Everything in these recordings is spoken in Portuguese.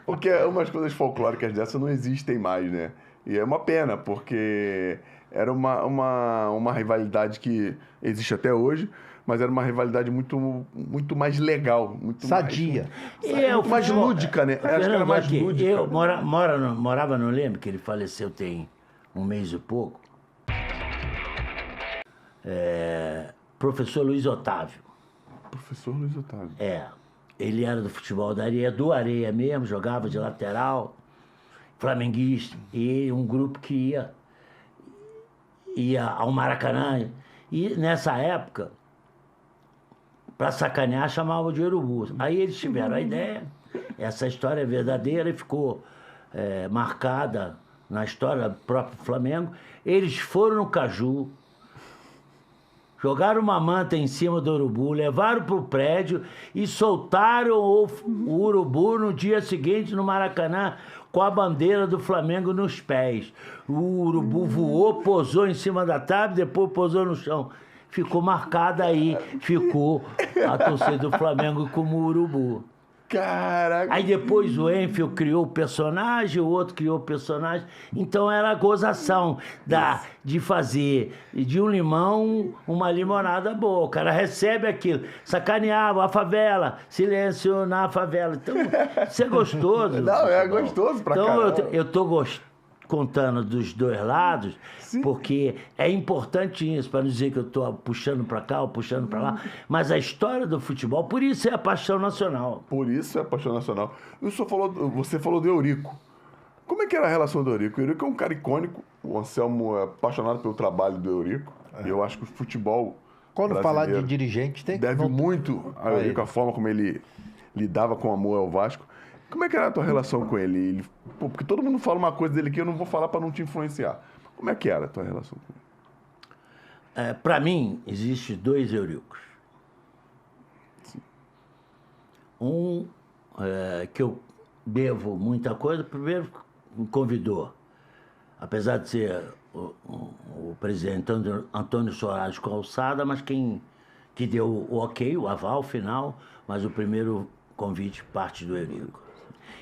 Porque umas coisas folclóricas dessas não existem mais, né? E é uma pena, porque era uma rivalidade que existe até hoje, mas era uma rivalidade muito mais legal, Sadia. muito mais lúdica, né? Acho que era Fernando, mais aqui, lúdica. eu morava no Leme, que ele faleceu tem um mês e pouco. Professor Luiz Otávio. Professor Luiz Otávio. Ele era do futebol da Areia, do Areia mesmo, jogava de lateral, flamenguista, e um grupo que ia ao Maracanã. E nessa época, para sacanear, chamavam de urubu. Aí eles tiveram a ideia, essa história é verdadeira e ficou marcada na história do próprio Flamengo. Eles foram no Caju, jogaram uma manta em cima do urubu, levaram para o prédio e soltaram o urubu no dia seguinte no Maracanã com a bandeira do Flamengo nos pés. O urubu voou, pousou em cima da tábua, depois pousou no chão. Ficou marcada aí, ficou a torcida do Flamengo como urubu. Caraca! Aí depois o Enfield criou o personagem, o outro criou o personagem. Então era a gozação de fazer de um limão uma limonada boa. O cara recebe aquilo. Sacaneava a favela, silêncio na favela. Então, isso é gostoso. Não, é gostoso pra caramba. caramba. Eu tô contando dos dois lados, porque é importante isso, para não dizer que eu estou puxando para cá ou puxando para lá, mas a história do futebol, por isso é a paixão nacional. Por isso é a paixão nacional. Você falou do Eurico. Como é que era a relação do Eurico? O Eurico é um cara icônico, o Anselmo é apaixonado pelo trabalho do Eurico, e eu acho que o futebol Quando falar de dirigente, tem que... deve muito a Eurico, a forma como ele lidava com amor ao Vasco. Como é que era a tua relação com ele? Porque todo mundo fala uma coisa dele que eu não vou falar para não te influenciar. Como é que era a tua relação com ele? Para mim, existem dois Euricos. Um que eu devo muita coisa, primeiro me convidou. Apesar de ser o presidente Antônio Soares Calçada, mas quem que deu o ok, o aval final, mas o primeiro convite parte do Eurico.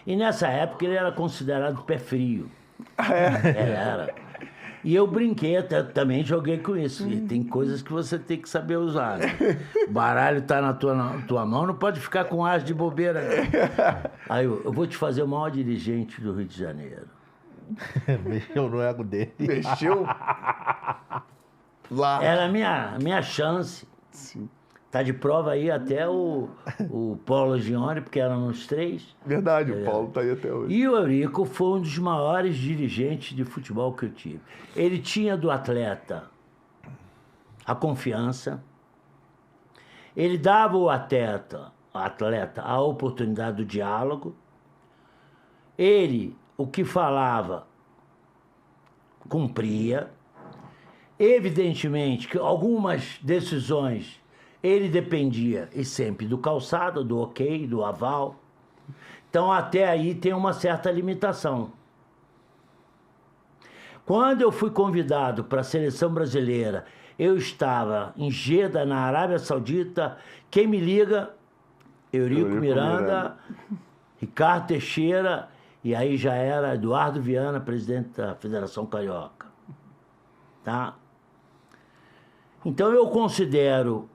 E nessa época ele era considerado pé frio. Era. E eu brinquei, também joguei com isso. E tem coisas que você tem que saber usar. Né? O baralho tá na tua mão, não pode ficar com as de bobeira. Não. Aí eu vou te fazer o maior dirigente do Rio de Janeiro. Mexeu no ego dele. Mexeu lá. Era a minha chance. Sim. Tá de prova aí até o Paulo Gione, porque eram os três. Verdade, o Paulo tá aí até hoje. E o Eurico foi um dos maiores dirigentes de futebol que eu tive. Ele tinha do atleta a confiança, ele dava ao atleta a oportunidade do diálogo, ele, o que falava, cumpria. Evidentemente que algumas decisões ele dependia, e sempre, do Calçado, do ok, do aval. Então, até aí tem uma certa limitação. Quando eu fui convidado para a seleção brasileira, eu estava em Jeddah, na Arábia Saudita. Quem me liga? Eurico Miranda, Ricardo Teixeira, e aí já era Eduardo Viana, presidente da Federação Carioca. Tá? Então, eu considero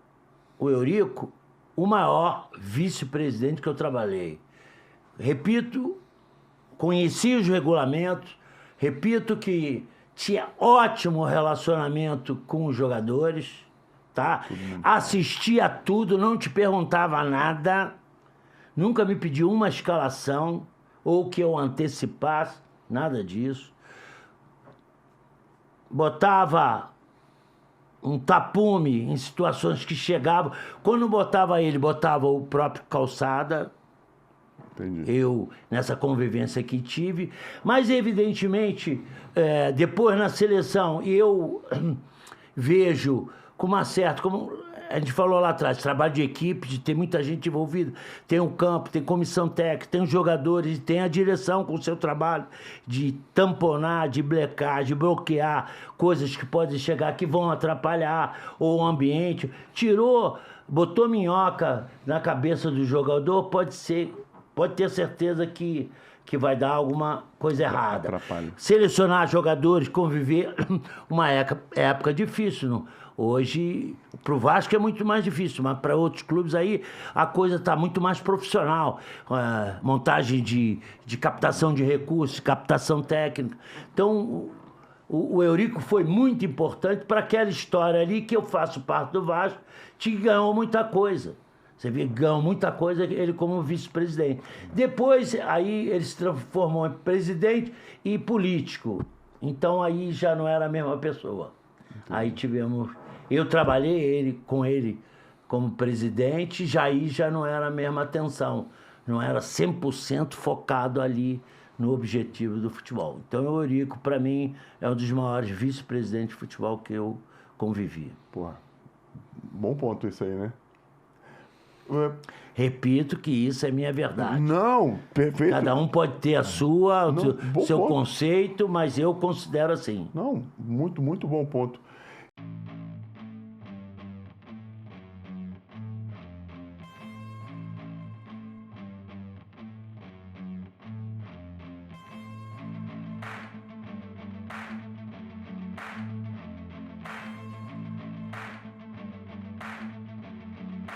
o Eurico o maior vice-presidente que eu trabalhei. Repito, conheci os regulamentos, repito que tinha ótimo relacionamento com os jogadores, tá? Assistia a tudo, não te perguntava nada, nunca me pediu uma escalação ou que eu antecipasse, nada disso. Botava um tapume em situações que chegavam. Quando botava ele, botava o próprio Calçada. Entendi. Eu, nessa convivência que tive. Mas, evidentemente, depois na seleção, eu vejo com uma certa... Como a gente falou lá atrás, trabalho de equipe, de ter muita gente envolvida. Tem o campo, tem comissão técnica, tem os jogadores, tem a direção com o seu trabalho de tamponar, de blecar, de bloquear coisas que podem chegar, que vão atrapalhar o ambiente. Botou minhoca na cabeça do jogador, pode ser pode ter certeza que vai dar alguma coisa errada. Atrapalha. Selecionar jogadores, conviver, uma época difícil. Não? Hoje, para o Vasco é muito mais difícil, mas para outros clubes aí a coisa está muito mais profissional. Montagem de captação de recursos, captação técnica. Então, o Eurico foi muito importante para aquela história ali que eu faço parte do Vasco, que ganhou muita coisa. Você vê, ganhou muita coisa ele como vice-presidente. Depois, aí ele se transformou em presidente e político. Então, aí já não era a mesma pessoa. Aí tivemos... Eu trabalhei com ele como presidente, já não era a mesma atenção. Não era 100% focado ali no objetivo do futebol. Então, o Eurico, para mim, é um dos maiores vice-presidentes de futebol que eu convivi. Porra, bom ponto isso aí, né? Repito que isso é minha verdade. Não, perfeito. Cada um pode ter a sua, Não, seu ponto. conceito, mas eu considero assim. Não, muito bom ponto.